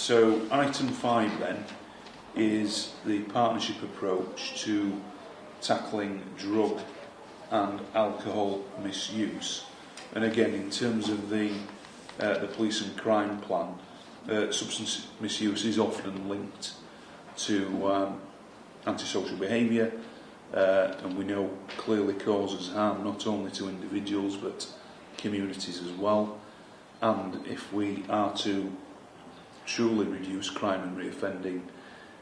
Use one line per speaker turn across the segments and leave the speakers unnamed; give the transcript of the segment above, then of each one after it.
So item 5 then is the partnership approach to tackling drug and alcohol misuse. And again, in terms of the police and crime plan, substance misuse is often linked to antisocial behaviour, and we know clearly causes harm not only to individuals but communities as well. And if we are to truly reduce crime and reoffending,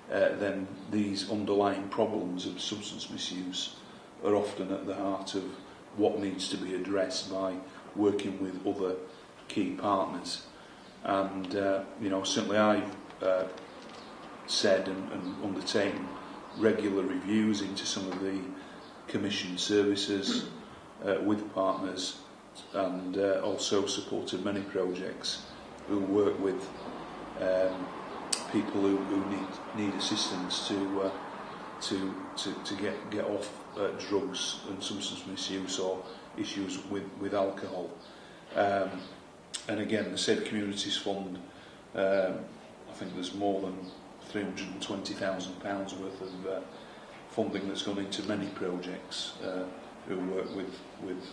then these underlying problems of substance misuse are often at the heart of what needs to be addressed by working with other key partners. And certainly I've said and undertaken regular reviews into some of the commissioned services with partners, and also supported many projects who work with people who need assistance to get off drugs and substance misuse or issues with alcohol. And again, the Safe Communities Fund, I think there's more than £320,000 worth of funding that's gone into many projects who work with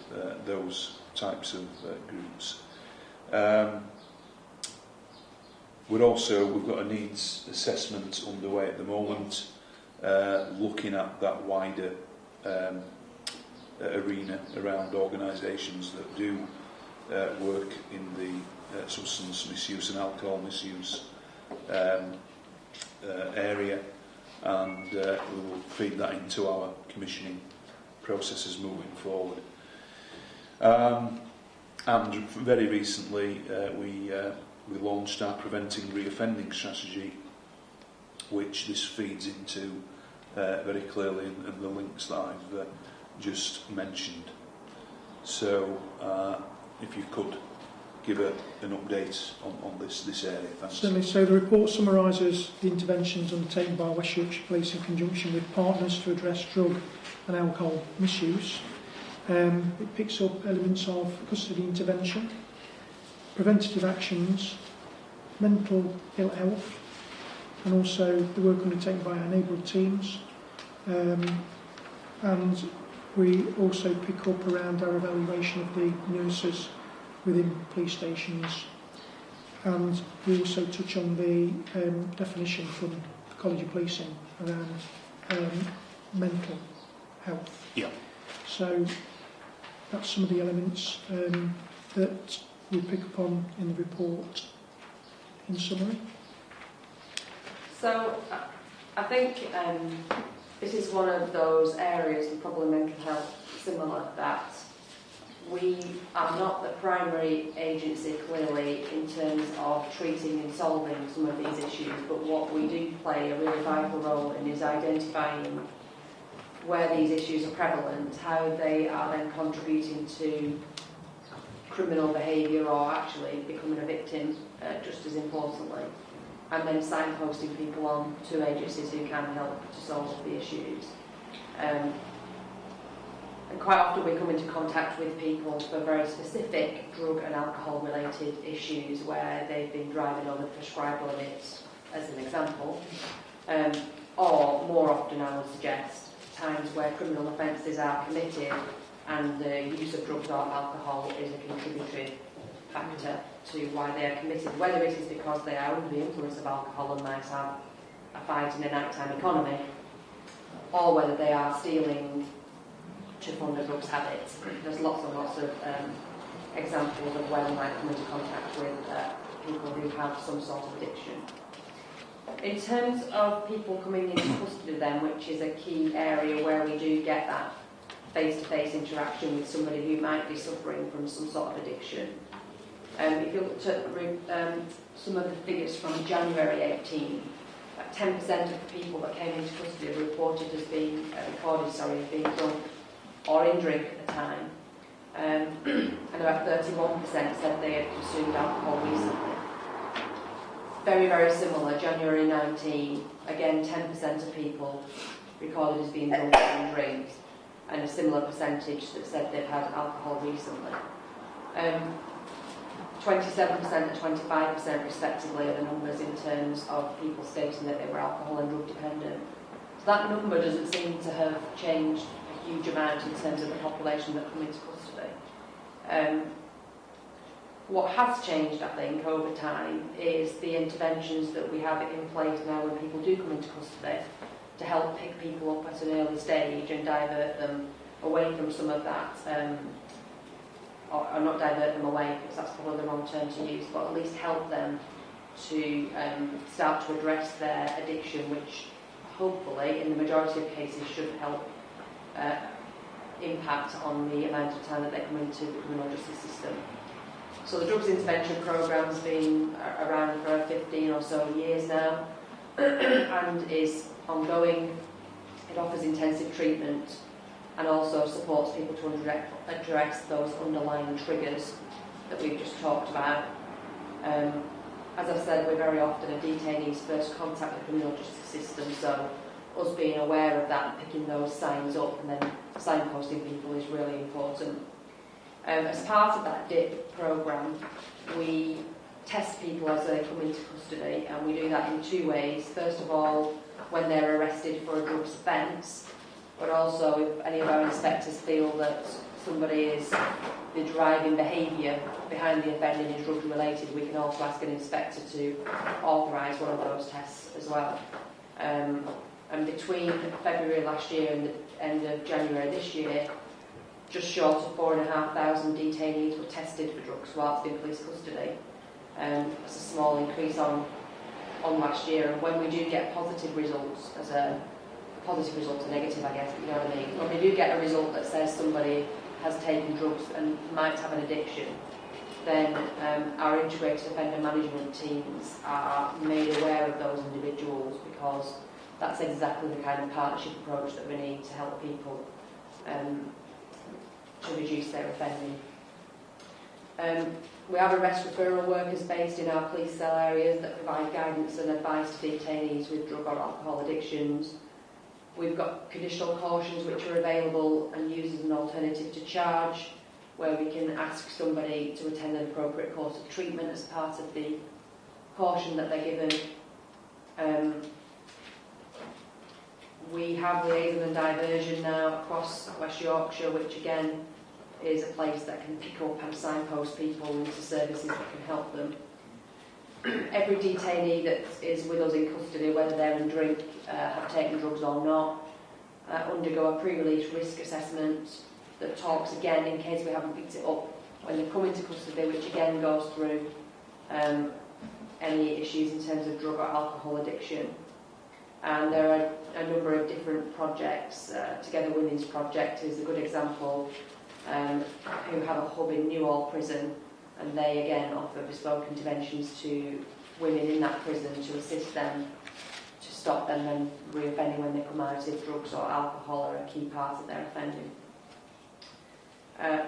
those types of groups. We've got a needs assessment underway at the moment, looking at that wider arena around organisations that do work in the substance misuse and alcohol misuse area, and we will feed that into our commissioning processes moving forward. And very recently we launched our preventing reoffending strategy, which this feeds into very clearly in the links that I've just mentioned. So if you could give an update on this area. Thanks.
Certainly. So the report summarises the interventions undertaken by West Yorkshire Police in conjunction with partners to address drug and alcohol misuse. It picks up elements of custody intervention, preventative actions, mental ill health, and also the work undertaken by our neighbourhood teams. And we also pick up around our evaluation of the nurses within police stations, and we also touch on the definition from the College of Policing around mental health.
Yeah.
So that's some of the elements that we pick up on in the report in summary.
So I think this is one of those areas, and probably mental health similar, that we are not the primary agency clearly in terms of treating and solving some of these issues, but what we do play a really vital role in is identifying where these issues are prevalent, how they are then contributing to criminal behaviour or actually becoming a victim, just as importantly, and then signposting people on to agencies who can help to solve the issues. And quite often we come into contact with people for very specific drug and alcohol related issues where they've been driving over the prescribed limits, as an example, or more often I would suggest times where criminal offences are committed and the use of drugs or alcohol is a contributory factor to why they are committed, whether it is because they are under the influence of alcohol and might have a fight in a nighttime economy, or whether they are stealing to fund a drugs habit. There's lots and lots of examples of where we might come into contact with people who have some sort of addiction. In terms of people coming into custody then, which is a key area where we do get that face-to-face interaction with somebody who might be suffering from some sort of addiction. If you looked at some of the figures from January 18, 10% of the people that came into custody were reported as being drunk or in drink at the time, and about 31% said they had consumed alcohol recently. Very, very similar, January 19, again 10% of people recorded as being drunk or in drink, and a similar percentage that said they'd had alcohol recently. 27% and 25% respectively are the numbers in terms of people stating that they were alcohol and drug dependent. So that number doesn't seem to have changed a huge amount in terms of the population that come into custody. What has changed, I think, over time is the interventions that we have in place now when people do come into custody to help pick people up at an early stage and divert them away from some of that, or not divert them away because that's probably the wrong term to use, but at least help them to start to address their addiction, which hopefully in the majority of cases should help impact on the amount of time that they come into the criminal justice system. So the drugs intervention programme has been around for 15 or so years now and is ongoing. It offers intensive treatment and also supports people to address those underlying triggers that we've just talked about. As I've said, we're very often a detainee's first contact with the criminal justice system, so us being aware of that and picking those signs up and then signposting people is really important. As part of that DIP programme, we test people as they come into custody, and we do that in two ways. First of all, when they're arrested for a drugs offence, but also if any of our inspectors feel that somebody is the driving behaviour behind the offending is drug related, we can also ask an inspector to authorise one of those tests as well. And between February last year and the end of January this year, just short of 4,500 detainees were tested for drugs whilst in police custody. That's a small increase on last year. And when we do get positive results, as a positive result, a negative, I guess, you know what I mean? When we do get a result that says somebody has taken drugs and might have an addiction, then our integrated offender management teams are made aware of those individuals, because that's exactly the kind of partnership approach that we need to help people to reduce their offending. We have arrest referral workers based in our police cell areas that provide guidance and advice to detainees with drug or alcohol addictions. We've got conditional cautions which are available and used as an alternative to charge, where we can ask somebody to attend an appropriate course of treatment as part of the caution that they're given. We have liaison and diversion now across West Yorkshire, which again is a place that can pick up and signpost people into services that can help them. Every detainee that is with us in custody, whether they're in drink, have taken drugs or not, undergo a pre-release risk assessment that talks again, in case we haven't picked it up, when they come into custody, which again goes through any issues in terms of drug or alcohol addiction. And there are a number of different projects. Together Women's Project is a good example, who have a hub in Newhall Prison, and they again offer bespoke interventions to women in that prison to assist them to stop them then reoffending when they come out if drugs or alcohol are a key part of their offending.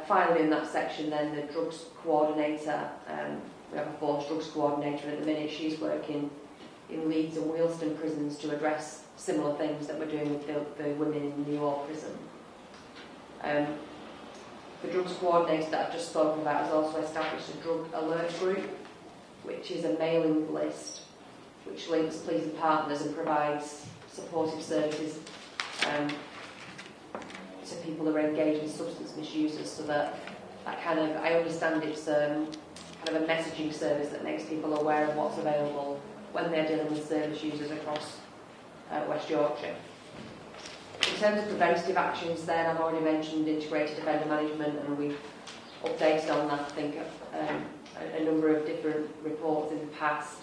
Finally, in that section then, the drugs coordinator, we have a forced drugs coordinator at the minute. She's working in Leeds and Wealdstone prisons to address similar things that we're doing with the women in Newhall Prison. The drugs coordinator that I've just spoken about has also established a drug alert group, which is a mailing list which links police and partners and provides supportive services to people who are engaged in substance misusers, so that kind of, I understand it's kind of a messaging service that makes people aware of what's available when they're dealing with service users across West Yorkshire. In terms of preventative actions then, I've already mentioned integrated offender management, and we've updated on that, I think, a number of different reports in the past.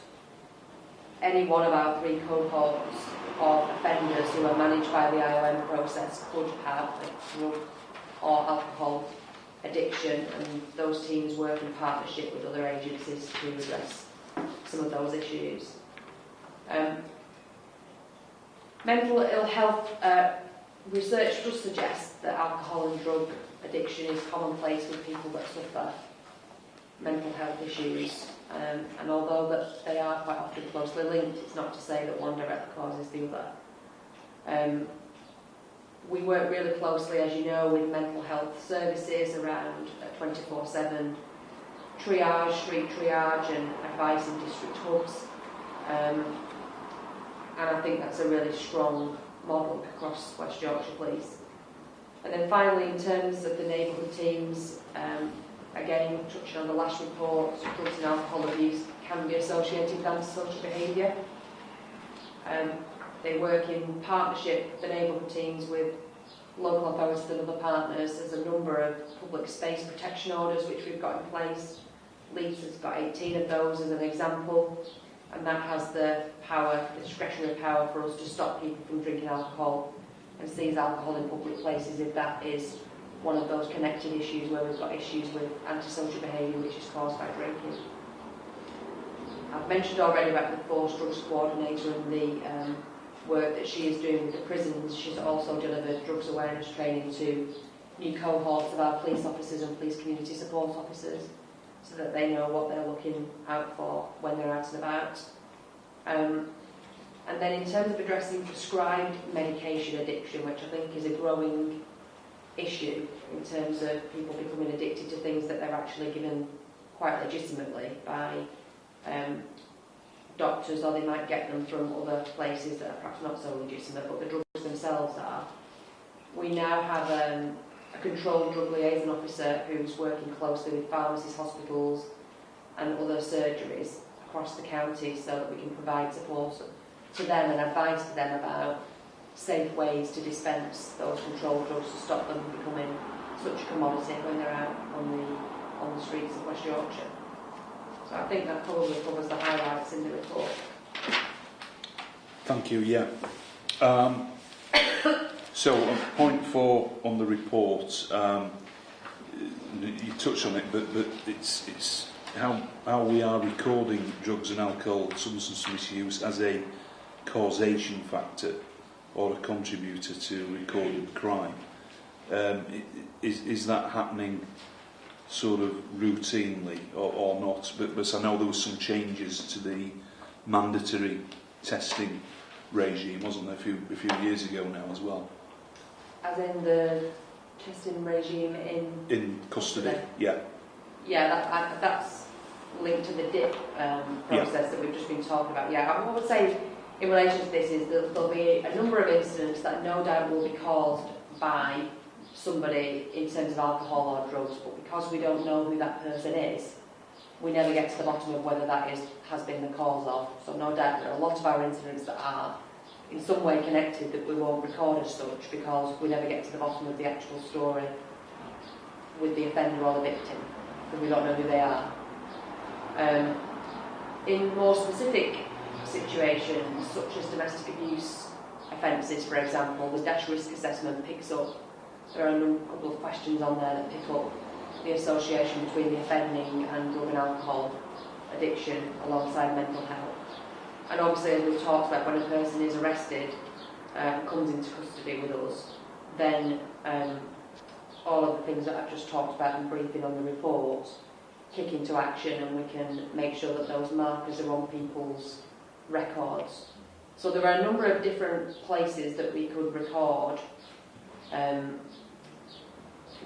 Any one of our 3 cohorts of offenders who are managed by the IOM process could have a drug or alcohol addiction, and those teams work in partnership with other agencies to address some of those issues. Mental ill health research does suggest that alcohol and drug addiction is commonplace with people that suffer mental health issues, and although that they are quite often closely linked, it's not to say that one directly causes the other. We work really closely, as you know, with mental health services around 24/7 triage, street triage and advice in district hubs. And I think that's a really strong model across West Yorkshire Police. And then finally, in terms of the neighbourhood teams, again, touching on the last report, drugs and alcohol abuse can be associated with antisocial behaviour. They work in partnership, the neighbourhood teams, with local authorities and other partners. There's a number of public space protection orders which we've got in place. Leeds has got 18 of those as an example, and that has the power, the discretionary power for us to stop people from drinking alcohol and seize alcohol in public places if that is one of those connected issues where we've got issues with antisocial behaviour which is caused by drinking. I've mentioned already about the forced drugs coordinator and the work that she is doing with the prisons. She's also delivered drugs awareness training to new cohorts of our police officers and police community support officers so that they know what they're looking out for when they're out and about. And then in terms of addressing prescribed medication addiction, which I think is a growing issue in terms of people becoming addicted to things that they're actually given quite legitimately by doctors, or they might get them from other places that are perhaps not so legitimate, but the drugs themselves are. We now have a controlled drug liaison officer who's working closely with pharmacies, hospitals and other surgeries across the county so that we can provide support to them and advice to them about safe ways to dispense those controlled drugs to stop them becoming such a commodity when they're out on the streets of West Yorkshire. So I think that probably covers the highlights in the report.
Thank you, yeah. So on point 4 on the report, you touched on it, but it's how we are recording drugs and alcohol substance misuse as a causation factor or a contributor to recorded crime. Is that happening sort of routinely or not? But I know there were some changes to the mandatory testing regime, wasn't there, a few years ago now as well?
As in the testing regime
in custody, yeah.
Yeah, that's linked to the DIP process that we've just been talking about. Yeah, I would say in relation to this is that there'll be a number of incidents that no doubt will be caused by somebody in terms of alcohol or drugs, but because we don't know who that person is, we never get to the bottom of whether that has been the cause of. So no doubt there are a lot of our incidents that are in some way connected that we won't record as such because we never get to the bottom of the actual story with the offender or the victim, because we don't know who they are. In more specific situations, such as domestic abuse offences, for example, the dash risk assessment picks up. There are a couple of questions on there that pick up the association between the offending and drug and alcohol addiction alongside mental health. And obviously, as we've talked about, when a person is arrested, comes into custody with us, then all of the things that I've just talked about in briefing on the report kick into action, and we can make sure that those markers are on people's records. So there are a number of different places that we could record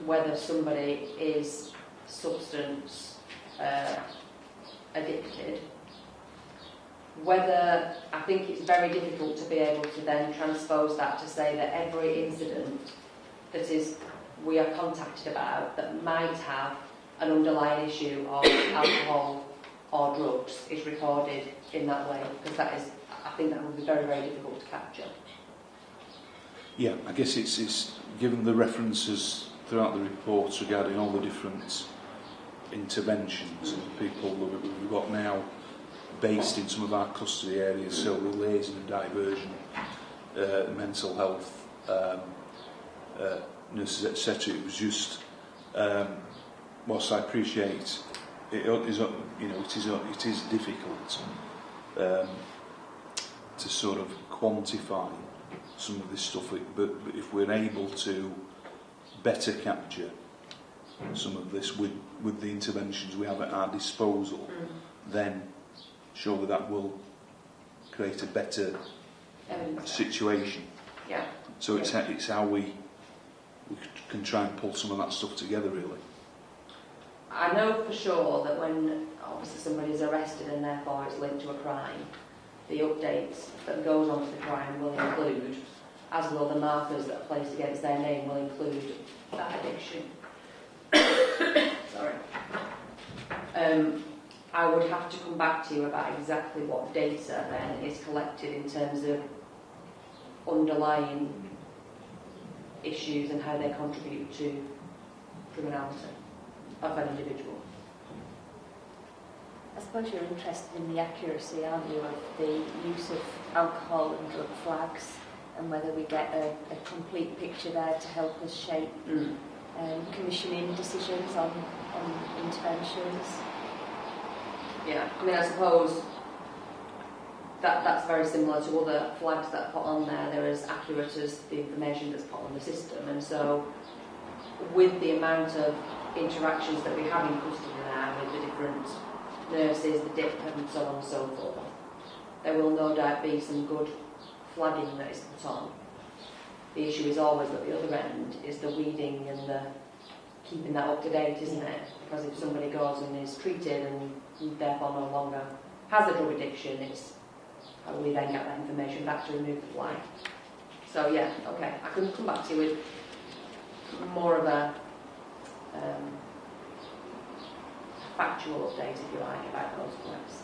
whether somebody is substance addicted. Whether, I think it's very difficult to be able to then transpose that to say that every incident that we are contacted about that might have an underlying issue of alcohol or drugs is recorded in that way, because I think that would be very, very difficult to capture.
Yeah, I guess it's given the references throughout the reports regarding all the different interventions and people that we've got now based in some of our custody areas, so the liaison and diversion, mental health, nurses, etc. It was just, whilst I appreciate it is difficult to sort of quantify some of this stuff, but if we're able to better capture some of this with the interventions we have at our disposal, then surely that will create a better situation.
Yeah.
So it's how we can try and pull some of that stuff together, really.
I know for sure that when obviously somebody's arrested and therefore it's linked to a crime, the updates that goes on to the crime will include, as will the markers that are placed against their name will include that addiction. Sorry. I would have to come back to you about exactly what data then is collected in terms of underlying issues and how they contribute to criminality of an individual.
I suppose you're interested in the accuracy, aren't you, of the use of alcohol and drug flags, and whether we get a complete picture there to help us shape commissioning decisions on interventions.
Yeah, I mean, I suppose that's very similar to other flags that are put on there. They're as accurate as the information that's put on the system, and so with the amount of interactions that we have in custody now with the different nurses, the DIP and so on and so forth, there will no doubt be some good flagging that is put on. The issue is always at the other end is the weeding and the keeping that up to date, isn't it? Because if somebody goes and is treated and therefore no longer has a drug addiction, it's how do we then get that information back to remove the flag? So yeah, okay, I can come back to you with more of a factual update, if you like, about those flags.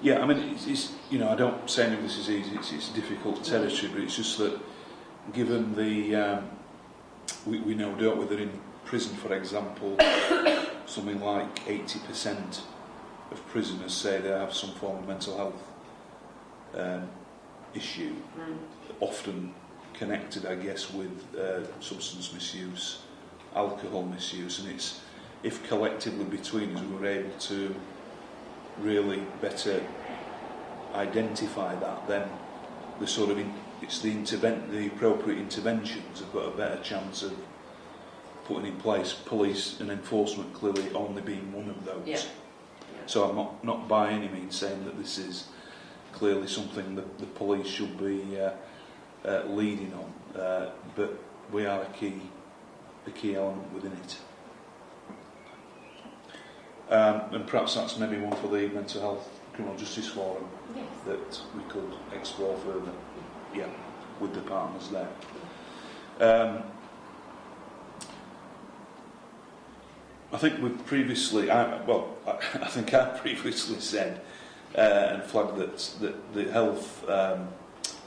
Yeah, I mean, it's you know, I don't say any of this is easy. It's difficult territory, but it's just that given the we know, don't we, that in prison, for example, something like 80% of prisoners say they have some form of mental health issue, often connected, I guess, with substance misuse, alcohol misuse, and it's if collectively between us we were able to really better identify that, then the sort of the appropriate interventions have got a better chance of putting in place. Police and enforcement clearly only being one of those.
Yeah.
So I'm not by any means saying that this is clearly something that the police should be leading on, but we are a key element within it. And perhaps that's maybe one for the Mental Health Criminal Justice Forum that we could explore further, with the partners there. I think we've previously, I think I previously said and flagged that the health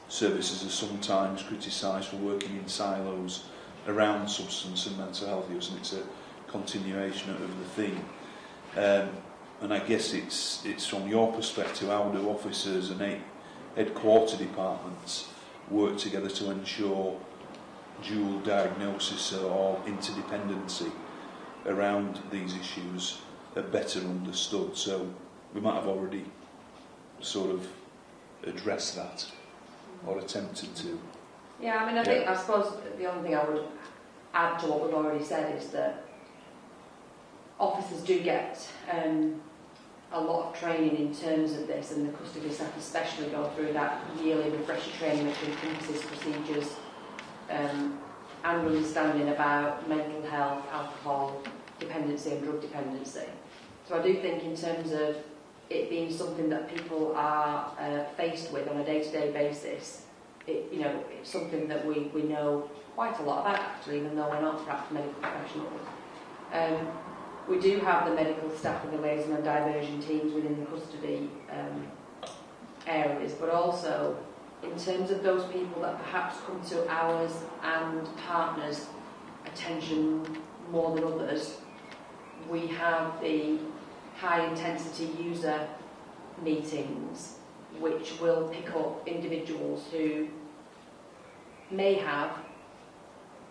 services are sometimes criticised for working in silos around substance and mental health use, and it's a continuation of the theme. And I guess it's from your perspective, how do officers and headquarter departments work together to ensure dual diagnosis or interdependency around these issues are better understood? So we might have already sort of addressed that or attempted to.
Yeah, I mean, I suppose the only thing I would add to what we've already said is that officers do get a lot of training in terms of this, and the custody staff especially go through that yearly refresher training which encompasses procedures and understanding about mental health, alcohol dependency and drug dependency. So I do think in terms of it being something that people are faced with on a day-to-day basis, it's something that we know quite a lot about, actually, even though we're not perhaps medical professionals. We do have the medical staff and the liaison and diversion teams within the custody areas, but also in terms of those people that perhaps come to ours and partners' attention more than others, we have the high-intensity user meetings which will pick up individuals who may have,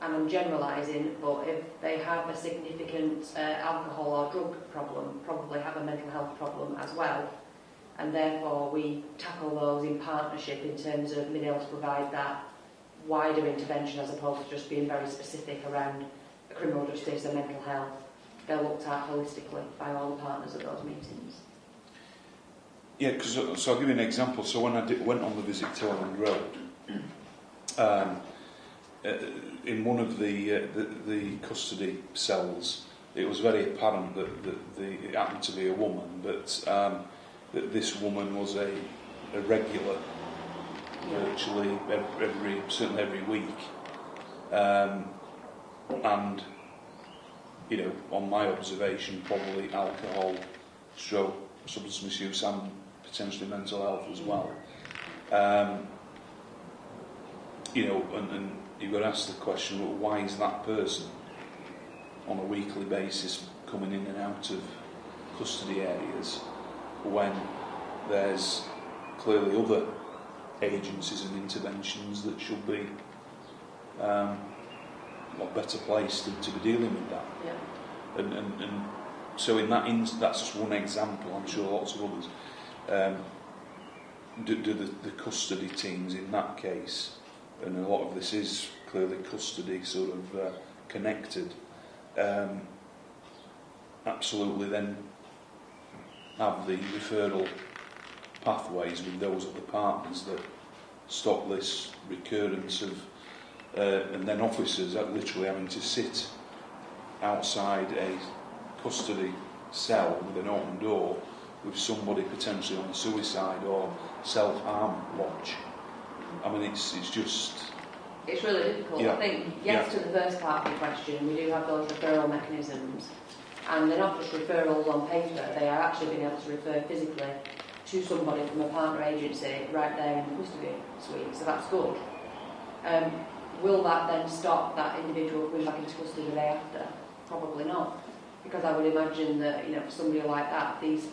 and I'm generalising, but if they have a significant alcohol or drug problem, probably have a mental health problem as well. And therefore we tackle those in partnership in terms of being able to provide that wider intervention as opposed to just being very specific around criminal justice and mental health. They're looked at holistically by all the partners at those meetings.
Yeah, because so I'll give you an example. So when I went on the visit to Elland Road, in one of the custody cells, it was very apparent that it happened to be a woman, but that this woman was a regular, virtually certainly every week, and you know, on my observation, probably alcohol, stroke, substance misuse, and potentially mental health as well. You know, and you've got to ask the question, well, why is that person on a weekly basis coming in and out of custody areas when there's clearly other agencies and interventions that should be better placed to be dealing with that.
Yeah.
And so in that that's just one example. I'm sure lots of others. Do the custody teams in that case, and a lot of this is clearly custody sort of connected, absolutely then have the referral pathways with those other partners that stop this recurrence of and then officers are literally having to sit outside a custody cell with an open door with somebody potentially on a suicide or self-harm watch. I mean, it's just...
It's really difficult.
Yeah.
I think, yes, to the first part of your question, we do have those referral mechanisms, and they're not just referrals on paper, they are actually being able to refer physically to somebody from a partner agency right there in the custody suite, so that's good. Will that then stop that individual coming back into custody the day after? Probably not, because I would imagine that, you know, for somebody like that, these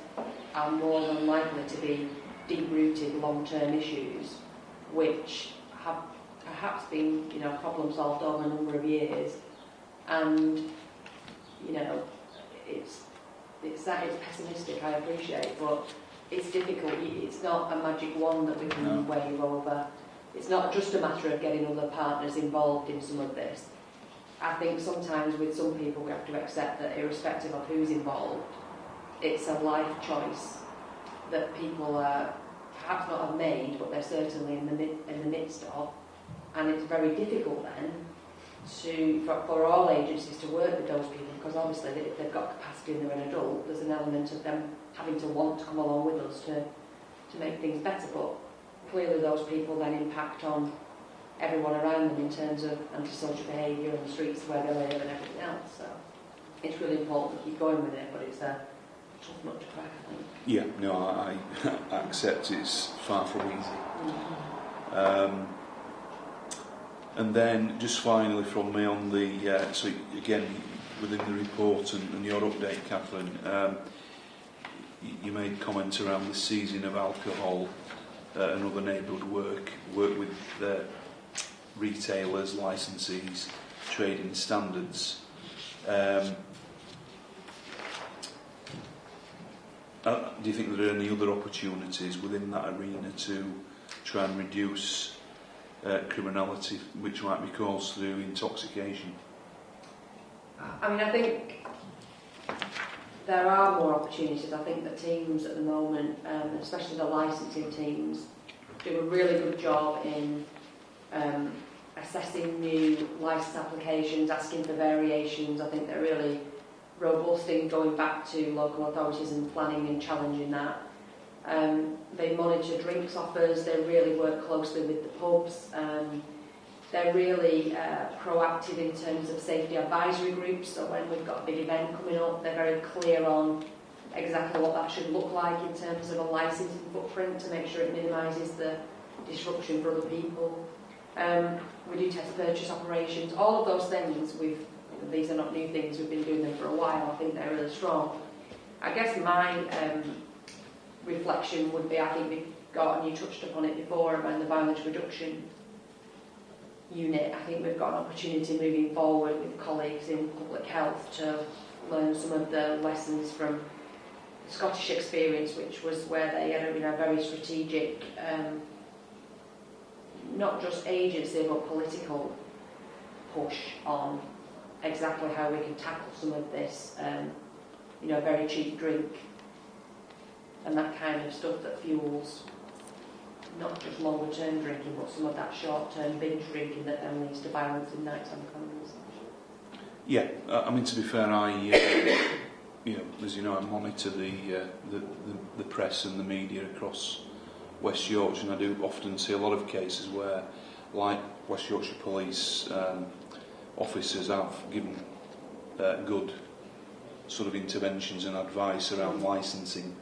are more than likely to be deep-rooted long-term issues which have perhaps been, you know, problem solved over a number of years, and you know, it's pessimistic, I appreciate, but it's difficult. It's not a magic wand that we can wave over. It's not just a matter of getting other partners involved in some of this. I think sometimes with some people we have to accept that irrespective of who's involved, it's a life choice that people are perhaps not have made, but they're certainly in the midst of, and it's very difficult then for all agencies to work with those people, because obviously if they've got capacity and they're an adult, there's an element of them having to want to come along with us to make things better, but clearly those people then impact on everyone around them in terms of antisocial behaviour and the streets where they live and everything else. So it's really important to keep going with it, but it's a tough nut to crack, I think.
Yeah, no, I accept it's far from easy. Mm-hmm. And then just finally from me on the, so again, within the report and your update, Catherine, you made comments around the seizing of alcohol and other neighbourhood work with retailers, licensees, trading standards. Do you think there are any other opportunities within that arena to try and reduce criminality which might be caused through intoxication?
I mean, I think there are more opportunities. I think the teams at the moment, especially the licensing teams, do a really good job in assessing new licence applications, asking for variations. I think they're really robust in going back to local authorities and planning and challenging that. They monitor drinks offers, they really work closely with the pubs, they're really proactive in terms of safety advisory groups, so when we've got a big event coming up, they're very clear on exactly what that should look like in terms of a licensing footprint to make sure it minimises the disruption for other people. We do test purchase operations, all of those things, these are not new things, we've been doing them for a while, I think they're really strong. I guess my reflection would be, I think we've got, and you touched upon it before, around the violence reduction unit. I think we've got an opportunity moving forward with colleagues in public health to learn some of the lessons from the Scottish experience, which was where they had a very strategic, not just agency but political push on exactly how we can tackle some of this, very cheap drink and that kind of stuff that fuels not just longer term drinking, but some of that short term binge drinking that then leads to violence in nighttime crimes.
Yeah, I mean, to be fair, you know, as you know, I monitor the press and the media across West Yorkshire, and I do often see a lot of cases where, like West Yorkshire Police officers have given good sort of interventions and advice around licensing,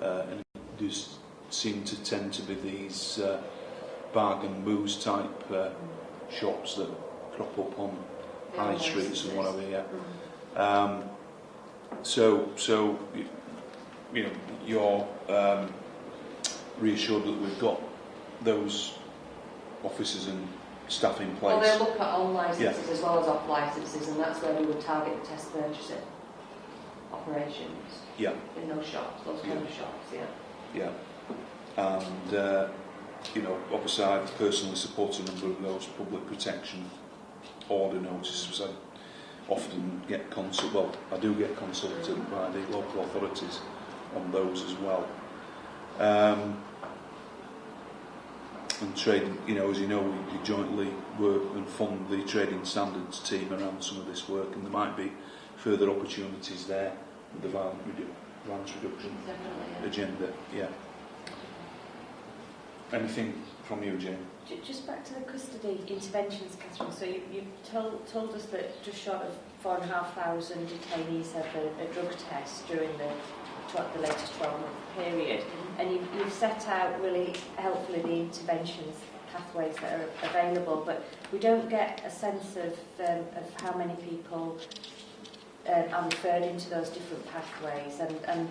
and it does seem to tend to be these bargain booze type shops that crop up on high streets and whatever. Yeah. So you know, you're reassured that we've got those officers and staff in place.
Well, they'll look at on licences as well as off licences, and that's where we would target the test purchasing operations.
Yeah.
In those shops, those kind of shops. Yeah.
Yeah. And you know, obviously I've personally supported a number of those public protection order notices. I often get I do get consulted by the local authorities on those as well. And trading, you know, as you know, we jointly work and fund the trading standards team around some of this work, and there might be further opportunities there with the violence reduction agenda. Yeah. Anything from you, Jane?
Just back to the custody interventions, Catherine. So you've told us that just short of 4,500 detainees have a drug test during the latest 12-month period, and you've set out really helpfully the interventions pathways that are available, but we don't get a sense of how many people are referred into those different pathways, and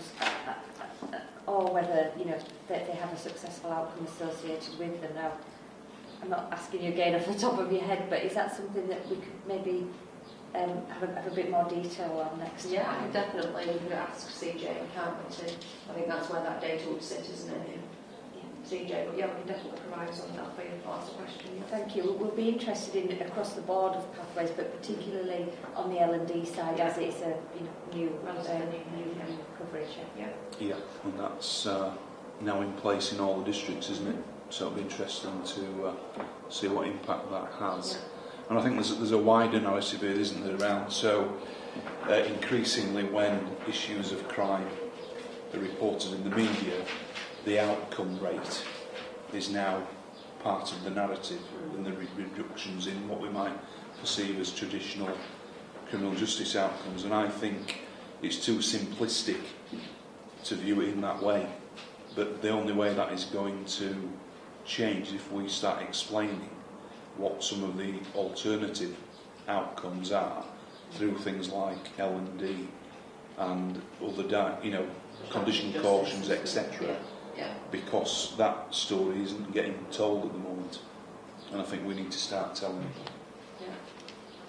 or whether, you know, that they have a successful outcome associated with them. Now, I'm not asking you again off the top of your head, but is that something that we could maybe have a bit more detail on next time?
Yeah, definitely. We could ask CJ, can't we? I think that's where that data would sit, isn't it? CJ, but yeah, we can definitely provide some of that for you to ask the question. Yeah.
Thank you. We'll be interested in across the board of pathways, but particularly on the L&D side, as it's a new coverage.
Yeah.
Yeah, and that's now in place in all the districts, isn't it? So it'll be interesting to see what impact that has.
Yeah.
And I think there's a wider narrative here, isn't there, around, so increasingly when issues of crime are reported in the media, the outcome rate is now part of the narrative, and the reductions in what we might perceive as traditional criminal justice outcomes. And I think it's too simplistic to view it in that way. But the only way that is going to change is if we start explaining what some of the alternative outcomes are through things like L&D and other, condition cautions, etc.
Yeah.
Because that story isn't getting told at the moment, and I think we need to start telling it.
Yeah.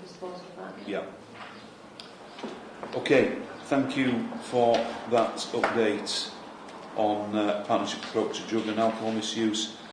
I suppose with that.
Yeah. Okay. Thank you for that update on partnership approach to drug and alcohol misuse.